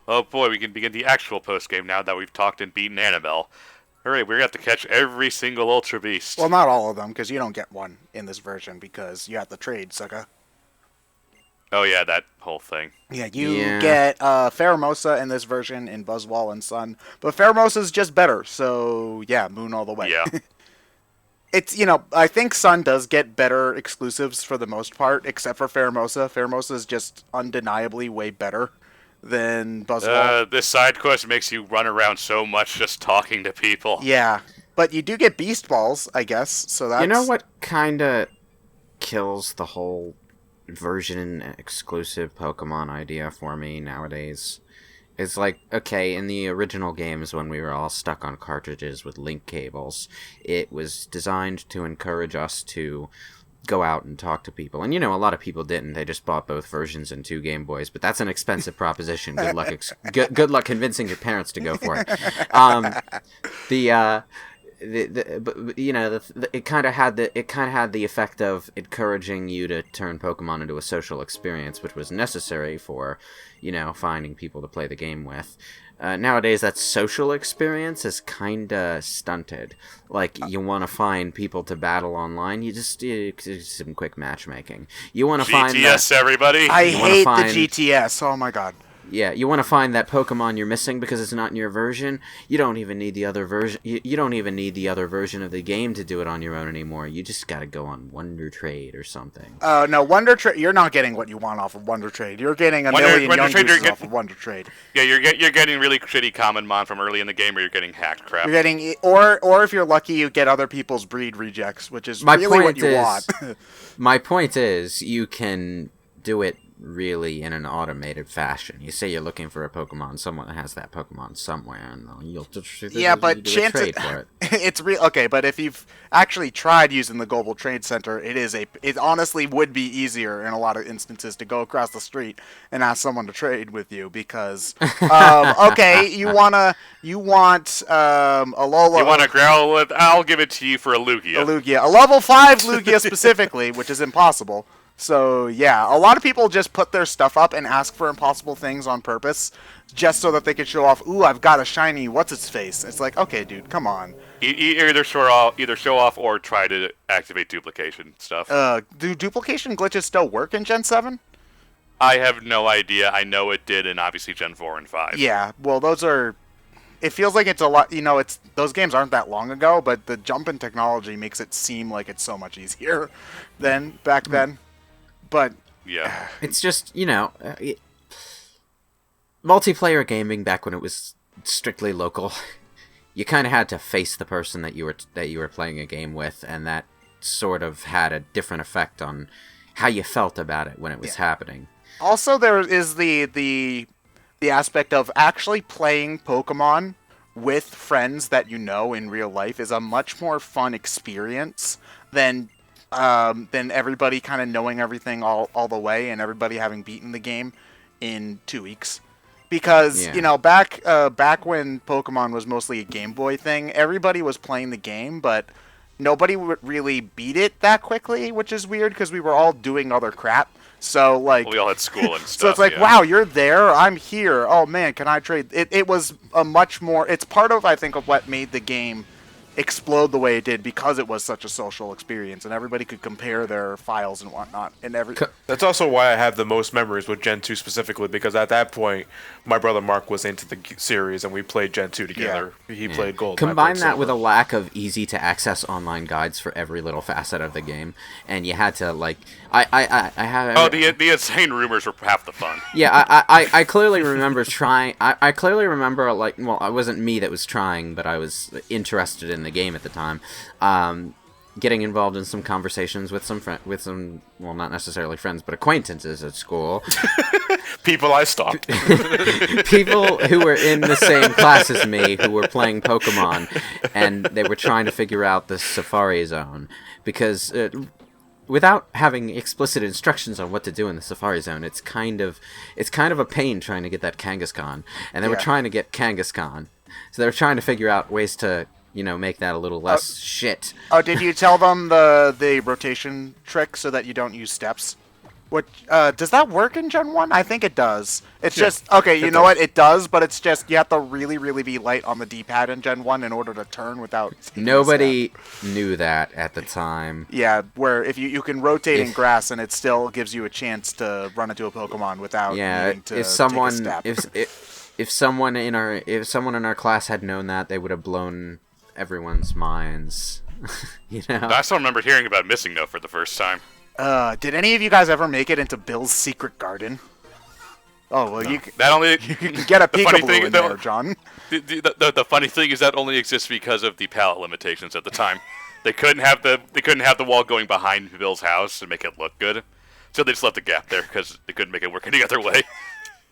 Oh boy, we can begin the actual postgame now that we've talked and beaten Annabelle. Alright, we're gonna have to catch every single Ultra Well, Beast. not all of them, because you don't get one in this version because you have to trade, sucker. Oh yeah, that whole thing. Yeah, you Yeah. get Pheromosa in this version in Buzzwall and Sun, but Pheromosa's just better, so yeah, Moon all the way. Yeah. It's, I think Sun does get better exclusives for the most part, except for Pheromosa. Pheromosa is just undeniably way better than Buzzwall. This side quest makes you run around so much just talking to people. Yeah, but you do get Beast Balls, I guess, so You know that's... what kind of kills the whole version exclusive Pokemon idea for me nowadays? It's like, okay, in the original games when we were all stuck on cartridges with link cables, it was designed to encourage us to go out and talk to people. And, a lot of people didn't. They just bought both versions and 2 Game Boys. But that's an expensive proposition. Good luck good luck convincing your parents to go for it. The it kind of had the effect of encouraging you to turn Pokemon into a social experience, which was necessary for finding people to play the game with. Nowadays, that social experience is kind of stunted. Like, you want to find people to battle online, you just do some quick matchmaking. You want to find GTS, everybody! I hate find... the GTS, oh my god. Yeah, you want to find that Pokemon you're missing because it's not in your version. You don't even need the other version. You don't even need the other version of the game to do it on your own anymore. You just gotta go on Wonder Trade or something. No, Wonder Trade. You're not getting what you want off of Wonder Trade. You're getting a million Wonder young Trade, gooses off of Wonder Trade. Yeah, you're getting really shitty common mon from early in the game, or you're getting hacked crap. You're getting, or if you're lucky, you get other people's breed rejects, which is really what you want. My point is, you can do it really in an automated fashion. You say you're looking for a Pokemon, someone has that Pokemon somewhere, and you'll yeah, but trade for it. It's real. Okay, but if you've actually tried using the Global Trade Center, it honestly would be easier in a lot of instances to go across the street and ask someone to trade with you because, okay, you want Alola. You want to growl with? I'll give it to you for a Lugia. A Lugia, a level 5 Lugia specifically, which is impossible. So, yeah, a lot of people just put their stuff up and ask for impossible things on purpose just so that they can show off, ooh, I've got a shiny what's-its-face. It's like, okay, dude, come on. Either show off or try to activate duplication stuff. Do duplication glitches still work in Gen 7? I have no idea. I know it did in, obviously, Gen 4 and 5. Yeah, well, those are... It feels like it's a lot, those games aren't that long ago, but the jump in technology makes it seem like it's so much easier than back then. But yeah, it's just multiplayer gaming back when it was strictly local. You kind of had to face the person that you were playing a game with, and that sort of had a different effect on how you felt about it when it was happening. Also, there is the aspect of actually playing Pokemon with friends that you know in real life is a much more fun experience than everybody kind of knowing everything all the way and everybody having beaten the game in 2 weeks. Because, back when Pokemon was mostly a Game Boy thing, everybody was playing the game, but nobody would really beat it that quickly, which is weird because we were all doing other crap. So, like... we all had school and stuff. So it's like, wow, you're there, I'm here. Oh, man, can I trade? It was a much more... It's part of, I think, of what made the game explode the way it did because it was such a social experience and everybody could compare their files and whatnot. And That's also why I have the most memories with Gen 2 specifically, because at that point, my brother Mark was into the series and we played Gen 2 together. Yeah. He played Gold. Combine that with a lack of easy-to-access online guides for every little facet of the game, and you had to, like... I have... Oh, the insane rumors were half the fun. Yeah, I clearly remember trying... I clearly remember, like... Well, it wasn't me that was trying, but I was interested in the game at the time. Getting involved in some conversations with some well, not necessarily friends, but acquaintances at school. People I stalked. People who were in the same class as me who were playing Pokemon, and they were trying to figure out the Safari Zone because without having explicit instructions on what to do in the Safari Zone, it's kind of a pain trying to get that Kangaskhan, and they were trying to get Kangaskhan, so they were trying to figure out ways to make that a little less shit. Oh, did you tell them the rotation trick so that you don't use steps? What does that work in Gen 1? I think it does. It's Yeah, just okay, you it know does. what? It does, but it's just you have to really, really be light on the D-pad in Gen 1 in order to turn without taking a step. Nobody knew that at the time. Yeah, where if you can rotate in grass and it still gives you a chance to run into a Pokemon without needing to if someone take a step. if someone in our class had known that, they would have blown everyone's minds. You know. I still remember hearing about Missing No for the first time. Did any of you guys ever make it into Bill's secret garden? Oh well, you can get a Peekaboo in there, John. The funny thing is that only exists because of the palette limitations at the time. They couldn't have the wall going behind Bill's house to make it look good, so they just left the gap there because they couldn't make it work any other way.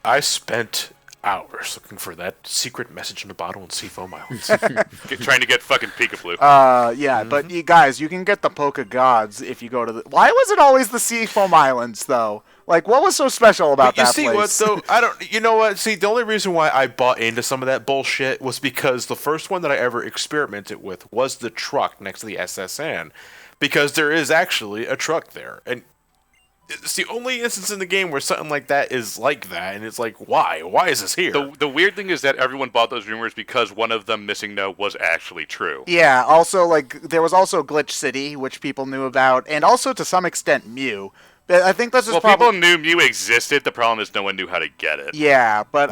I spent hours looking for that secret message in a bottle in Seafoam Islands. Trying to get fucking Peekaboo. Yeah, but you guys, you can get the Poke Gods if you go to the... Why was it always the Seafoam Islands, though? Like, what was so special about that place? You see what, though? I don't... You know what? See, the only reason why I bought into some of that bullshit was because the first one that I ever experimented with was the truck next to the SSN. Because there is actually a truck there. And it's the only instance in the game where something like that is like that, and it's like, why? Why is this here? The weird thing is that everyone bought those rumors because one of them, Missing No, was actually true. Yeah, also, like, there was also Glitch City, which people knew about, and also, to some extent, Mew. But I think this is people knew Mew existed, the problem is no one knew how to get it. Yeah, but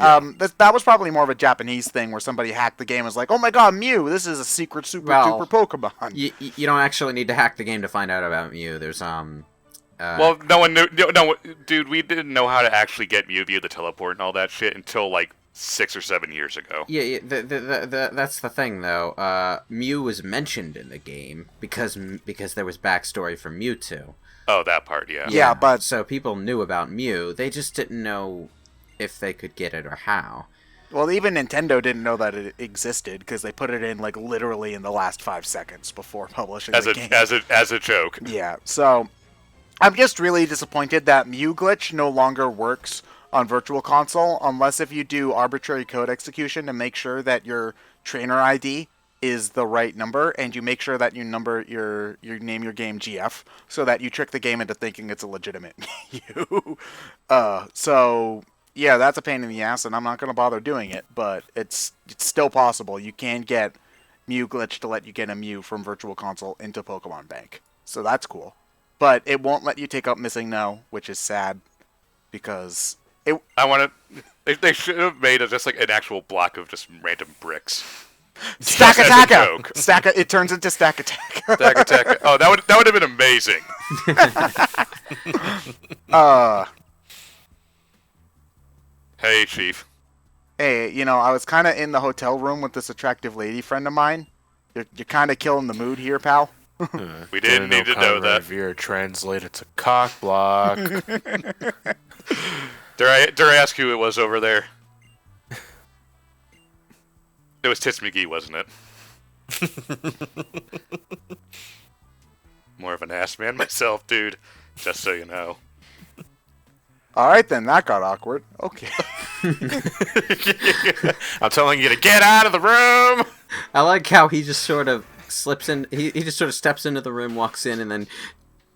that was probably more of a Japanese thing where somebody hacked the game and was like, oh my god, Mew, this is a secret super duper Pokemon. You don't actually need to hack the game to find out about Mew. There's well, no one knew. No, dude, we didn't know how to actually get Mew via the teleport and all that shit until like 6 or 7 years ago. Yeah, that's the thing though. Mew was mentioned in the game because there was backstory for Mewtwo. Oh, that part, yeah. Yeah, but so people knew about Mew. They just didn't know if they could get it or how. Well, even Nintendo didn't know that it existed because they put it in like literally in the last 5 seconds before publishing the game. As a joke. Yeah, so I'm just really disappointed that Mew Glitch no longer works on Virtual Console unless if you do arbitrary code execution to make sure that your trainer ID is the right number and you make sure that you name your game GF so that you trick the game into thinking it's a legitimate Mew. So yeah, that's a pain in the ass and I'm not going to bother doing it, but it's still possible. You can get Mew Glitch to let you get a Mew from Virtual Console into Pokemon Bank. So that's cool. But it won't let you take up Missing No, which is sad, because it... They should have made it just like an actual block of just random bricks. Stack Attack! It turns into Stack Attack. Stack Attack. Oh, that would have been amazing. Hey, Chief. Hey, I was kind of in the hotel room with this attractive lady friend of mine. You're kind of killing the mood here, pal. We didn't need to know that. Revere translated to cock block. Dare I ask who it was over there? It was Tits McGee, wasn't it? More of an ass man myself, dude. Just so you know. Alright then, that got awkward. Okay. I'm telling you to get out of the room! I like how he just sort of slips in, he just sort of steps into the room, walks in, and then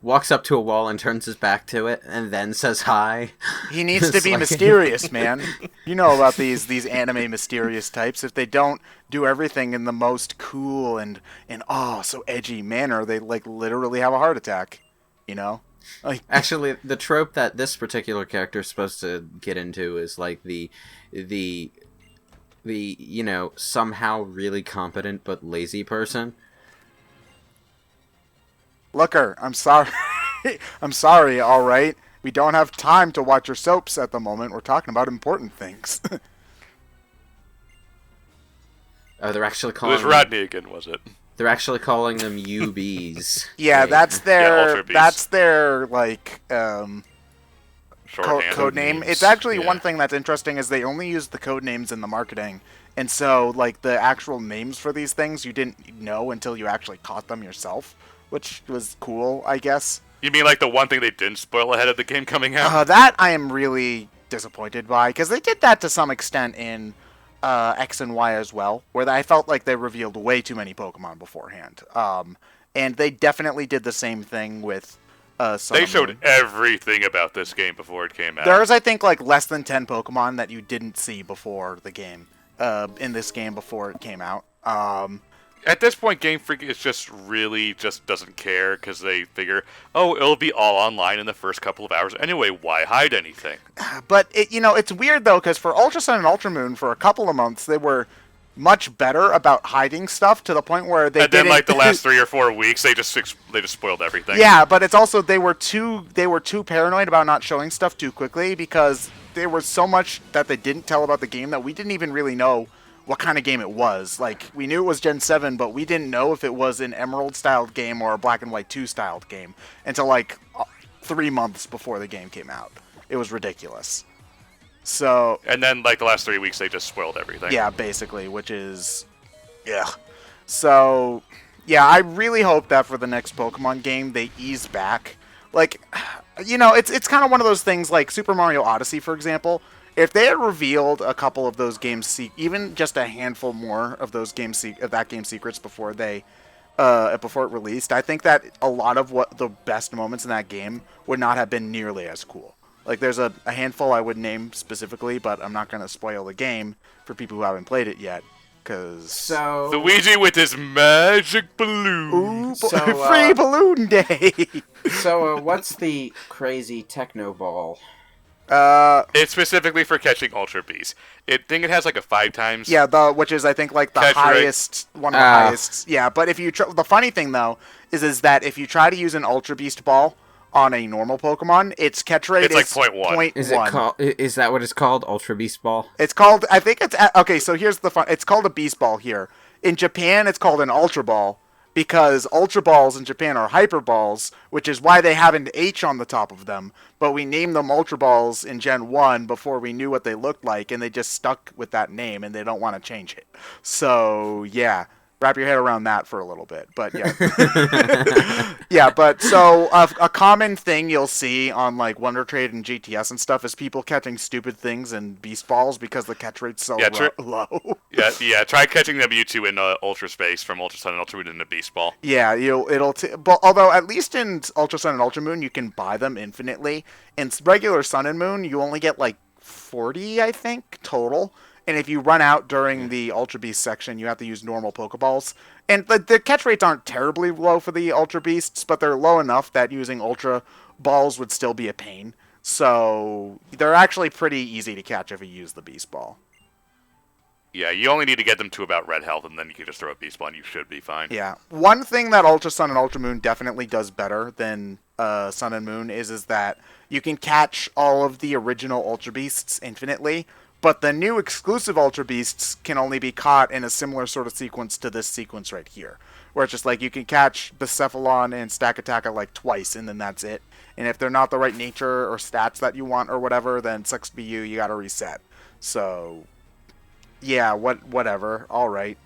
walks up to a wall and turns his back to it, and then says hi. He needs to be mysterious, man. You know about these anime mysterious types. If they don't do everything in the most cool and so edgy manner, they like literally have a heart attack. Like, actually, the trope that this particular character is supposed to get into is like the somehow really competent but lazy person. Looker, I'm sorry. I'm sorry, alright? We don't have time to watch your soaps at the moment. We're talking about important things. Oh, they're actually calling... It was Rodney again, was it? They're actually calling them UBs. Yeah, right? that's their... Ultra Bees. That's their, like, Shorthand. code name. It's actually one thing that's interesting is they only use the code names in the marketing. And so, like, the actual names for these things you didn't know until you actually caught them yourself, which was cool, I guess. You mean like the one thing they didn't spoil ahead of the game coming out? That I am really disappointed by, because they did that to some extent in X and Y as well, where I felt like they revealed way too many Pokemon beforehand. And they definitely did the same thing with Sun They and showed Moon. everything about this game before it came out. There's, I think, like less than 10 Pokemon that you didn't see before the game. In this game before it came out. At this point, Game Freak is just really just doesn't care because they figure, oh, it'll be all online in the first couple of hours anyway. Why hide anything? But it's weird though, because for Ultra Sun and Ultra Moon, for a couple of months, they were much better about hiding stuff to the point where they And then, didn't. like the last 3 or 4 weeks, they just spoiled everything. Yeah, but it's also they were too paranoid about not showing stuff too quickly because there was so much that they didn't tell about the game that we didn't even really know what kind of game it was. Like, we knew it was Gen 7, but we didn't know if it was an Emerald-styled game or a Black and White 2-styled game until, like, 3 months before the game came out. It was ridiculous. So... And then, like, the last 3 weeks, they just spoiled everything. Yeah, basically, which is... Yeah. So, yeah, I really hope that for the next Pokemon game, they ease back. Like, it's kind of one of those things like Super Mario Odyssey, for example. If they had revealed a couple of those games, even just a handful more of those game secrets before they, before it released, I think that a lot of what the best moments in that game would not have been nearly as cool. Like, there's a handful I would name specifically, but I'm not going to spoil the game for people who haven't played it yet, because... So Luigi with his magic balloon. Ooh, free balloon day! So what's the crazy Techno Ball? It's specifically for catching Ultra Beasts. I think it has like a 5 times. Yeah, which is I think like the Catch rate. highest, one of the highest. Yeah, but if you the funny thing though is that if you try to use an Ultra Beast ball on a normal Pokemon, its catch rate It's like 0.1. Is it called? Is that what it's called? Ultra Beast Ball? It's called. I think it's okay. So here's the fun. It's called a Beast Ball here. In Japan, it's called an Ultra Ball because Ultra Balls in Japan are Hyper Balls, which is why they have an H on the top of them. But we named them Ultra Balls in Gen 1 before we knew what they looked like, and they just stuck with that name, and they don't want to change it. So, yeah. Wrap your head around that for a little bit. But, yeah. Yeah, but so a common thing you'll see on, like, Wonder Trade and GTS and stuff is people catching stupid things in Beast Balls because the catch rate's so low. Yeah. Try catching the Mewtwo in Ultra Space from Ultra Sun and Ultra Moon in a Beast Ball. Yeah, but although at least in Ultra Sun and Ultra Moon you can buy them infinitely. In regular Sun and Moon you only get like 40, I think, total. And if you run out during the Ultra Beast section, you have to use normal Pokeballs. And the catch rates aren't terribly low for the Ultra Beasts, but they're low enough that using Ultra Balls would still be a pain. So they're actually pretty easy to catch if you use the Beast Ball. Yeah, you only need to get them to about red health, and then you can just throw a Beast Ball and you should be fine. Yeah. One thing that Ultra Sun and Ultra Moon definitely does better than Sun and Moon is that you can catch all of the original Ultra Beasts infinitely, but the new exclusive Ultra Beasts can only be caught in a similar sort of sequence to this sequence right here. Where it's just like you can catch Bucephalon and Stakataka like twice and then that's it. And if they're not the right nature or stats that you want or whatever, then sucks to be you gotta reset. So, yeah, whatever. Alright.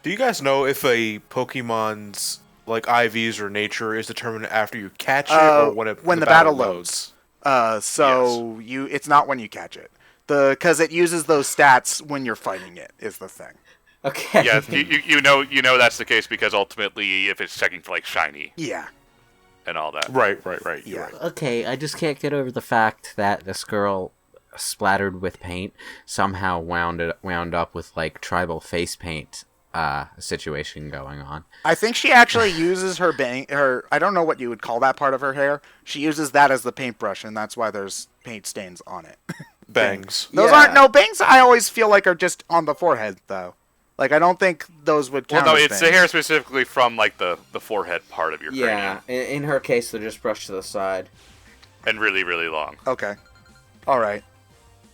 Do you guys know if a Pokemon's like IVs or nature is determined after you catch it or when the battle loads? It's not when you catch it. Because it uses those stats when you're fighting it is the thing. Okay. Yeah, you know that's the case because ultimately, if it's checking for like shiny Yeah. and all that. Right. You're Yeah. right. Okay, I just can't get over the fact that this girl, splattered with paint, somehow wound up with like tribal face paint situation going on. I think she actually uses her I don't know what you would call that part of her hair. She uses that as the paintbrush, and that's why there's paint stains on it. Bangs. Those aren't bangs. I always feel like are just on the forehead though. Like I don't think those would count. Well, no, as it's bangs. the hair specifically from like the forehead part of your cranium, In her case, they're just brushed to the side. and really, really long. Okay. All right.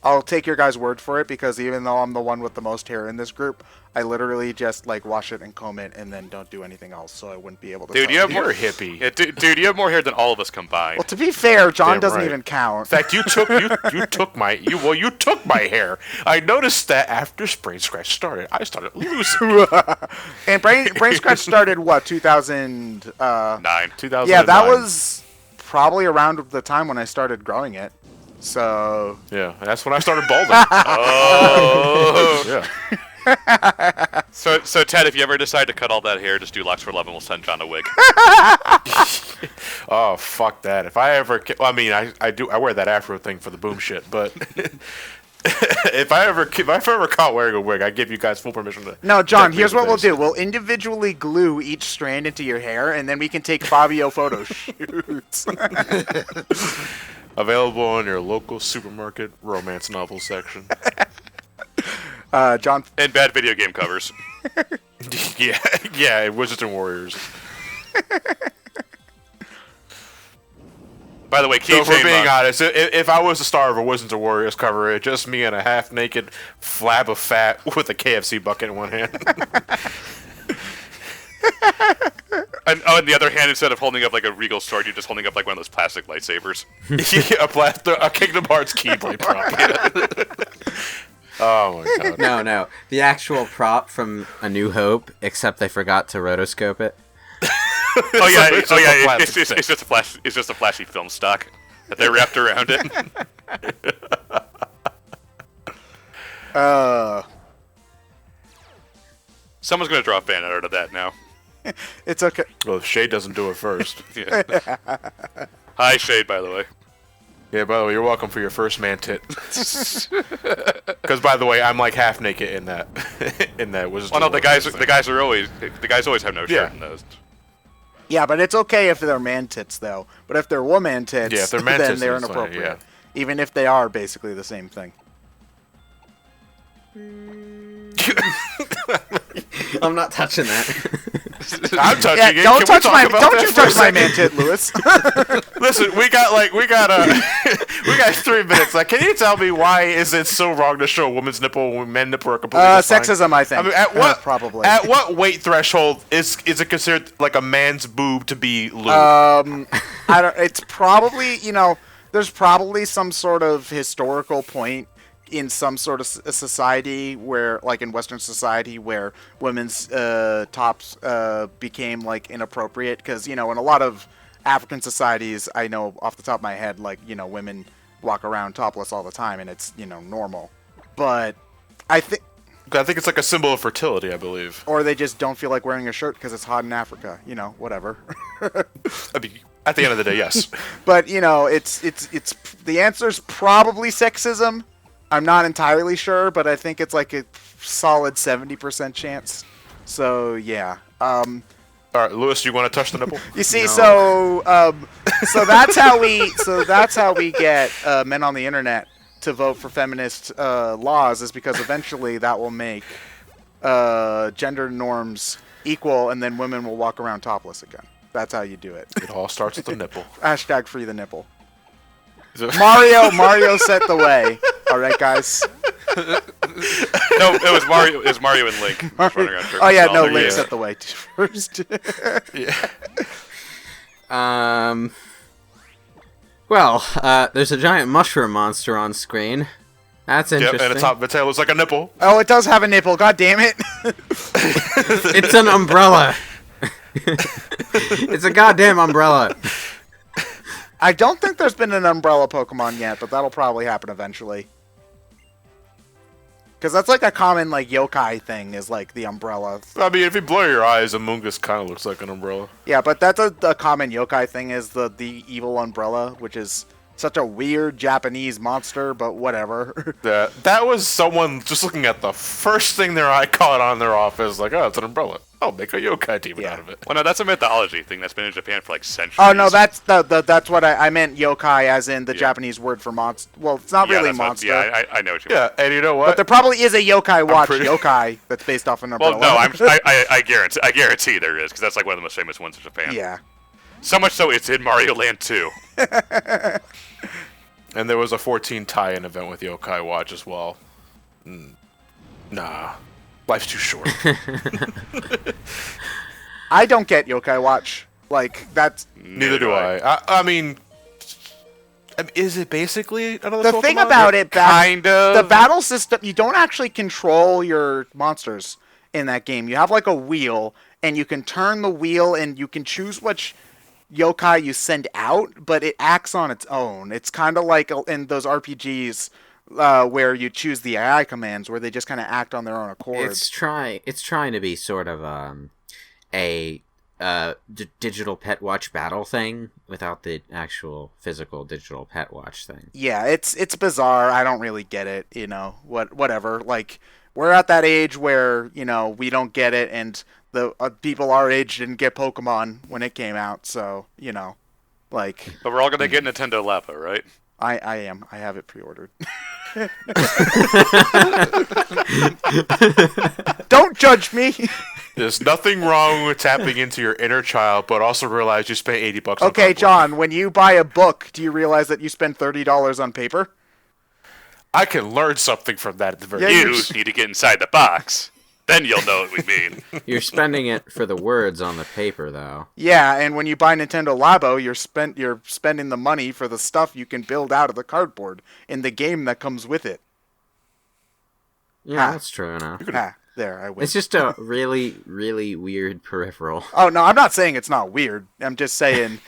I'll take your guys' word for it because even though I'm the one with the most hair in this group, I literally just like wash it and comb it and then don't do anything else, so I wouldn't be able to. Dude, tell you have You're more a hippie. Yeah, dude, you have more hair than all of us combined. Well, to be fair, John Damn doesn't right. even count. In fact, you took you took my hair. I noticed that after BrainScratch started, I started losing. And BrainScratch started what 2000? 9. 2009. Yeah, that was probably around the time when I started growing it. So Yeah, that's when I started balding. Oh. Yeah. So Ted, if you ever decide to cut all that hair, just do Locks for Love, and we'll send John a wig. Oh, fuck that. If I ever... Well, I mean, I wear that afro thing for the boom shit, but... if I ever caught wearing a wig, I give you guys full permission to... No, John, deck me here's with what we'll this. do. We'll individually glue each strand into your hair, and then we can take Fabio photo shoots. Available in your local supermarket romance novel section. John... And bad video game covers. yeah, Wizards and Warriors. By the way, So if we're keychain. being honest, if I was the star of a Wizards and Warriors cover, it's just me and a half-naked flab of fat with a KFC bucket in one hand. And on the other hand, instead of holding up like a regal sword, you're just holding up like one of those plastic lightsabers. A Kingdom Hearts Keyblade prop. Oh my god. No. The actual prop from A New Hope, except they forgot to rotoscope it. Oh yeah, it's just a plastic it's just a flashy film stock that they wrapped around it. Someone's gonna draw a fan art of that now. It's okay. Well, if Shade doesn't do it first. Yeah. Hi, Shade, by the way. Yeah, by the way, you're welcome for your first man tit. Because, by the way, I'm like half naked in that. Wizards Well, no, and the Warriors guys thing. always have no shirt Yeah. in those. Yeah, but it's okay if they're man tits, though. But if they're woman tits, Yeah, if they're man then tits, they're it's fine, inappropriate. Even if they are basically the same thing. I'm not touching that. I'm touching Yeah, it. don't Can we touch talk my about don't that you for a touch my second? man tit, Lewis. Listen, we got 3 minutes. Like, can you tell me why is it so wrong to show a woman's nipple when men's nipple are completely just fine? Sexism, I think. I mean, at what probably. At what weight threshold is it considered like a man's boob to be lewd? I don't. It's probably there's probably some sort of historical point in some sort of society where, like in Western society, where women's tops became like inappropriate because in a lot of African societies, I know off the top of my head, like women walk around topless all the time and it's normal. But I think it's like a symbol of fertility, I believe. or they just don't feel like wearing a shirt because it's hot in Africa. Whatever. I mean, at the end of the day, yes. But it's the answer's probably sexism. I'm not entirely sure, but I think it's like a solid 70% chance. So yeah. All right, Lewis, you want to touch the nipple? You see, No. so that's how we get men on the internet to vote for feminist laws, is because eventually that will make gender norms equal, and then women will walk around topless again. That's how you do it. It all starts with the nipple. Hashtag free the nipple. Mario set the way. All right, guys. No, it was Mario. It was Mario and Link. Just running around Oh yeah, circles. no, They're Link good. set the way first. Well, there's a giant mushroom monster on screen. That's Yep, interesting. and the top of the tail looks like a nipple. Oh, it does have a nipple. God damn it! It's an umbrella. It's a goddamn umbrella. I don't think there's been an umbrella Pokemon yet, but that'll probably happen eventually. Because that's like a common like yokai thing, is like the umbrella. I mean, if you blur your eyes, Amoonguss kind of looks like an umbrella. Yeah, but that's a common yokai thing, is the evil umbrella, which is such a weird Japanese monster, but whatever. That was someone just looking at the first thing their eye caught on their office, like, oh, it's an umbrella. I'll make a yokai demon out of it. Well, no, that's a mythology thing that's been in Japan for like centuries. Oh no, that's that's what I meant, yokai, as in the Yeah. Japanese word for monster. Well, it's not really that's what- monster. I know what you mean. Yeah, and you know what? But there probably is a yokai watch pretty- yokai that's based off an umbrella. Well, no, I guarantee there is, because that's like one of the most famous ones in Japan. Yeah. So much so it's in Mario Land 2. And there was a 14 tie-in event with Yokai Watch as well. Nah. Life's too short. I don't get yokai watch. Like that's Neither do I. I mean, is it basically another the Pokemon? thing about it. Kind of. The battle system. You don't actually control your monsters in that game. You have like a wheel, and you can turn the wheel, and you can choose which yokai you send out, but it acts on its own. It's kind of like in those RPGs where you choose the AI commands, where they just kind of act on their own accord. It's trying to be sort of a digital pet watch battle thing without the actual physical digital pet watch thing. Yeah, it's bizarre. I don't really get it. Whatever. Like, we're at that age where we don't get it, and the people our age didn't get Pokemon when it came out. So like. But we're all gonna get Nintendo Labo, right? I am. I have it pre-ordered. Don't judge me. There's nothing wrong with tapping into your inner child, but also realize you spent $80 on Okay, cardboard. John, when you buy a book, do you realize that you spend $30 on paper? I can learn something from that at the very Yeah, You least. need to get inside the box. Then you'll know what we mean. You're spending it for the words on the paper, though. Yeah, and when you buy Nintendo Labo, you're spending the money for the stuff you can build out of the cardboard in the game that comes with it. Yeah, Ah. that's true enough. There, I win. It's just a really, really weird peripheral. Oh, no, I'm not saying it's not weird. I'm just saying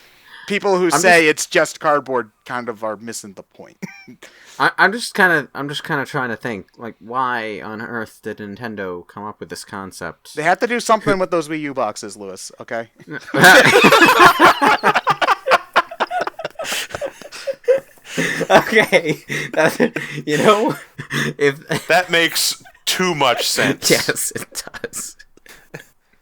people who say it's just cardboard kind of are missing the point. I'm just kind of trying to think, like, why on earth did Nintendo come up with this concept? They have to do something with those Wii U boxes, Lewis, okay? Okay, if That makes too much sense. yes, it does.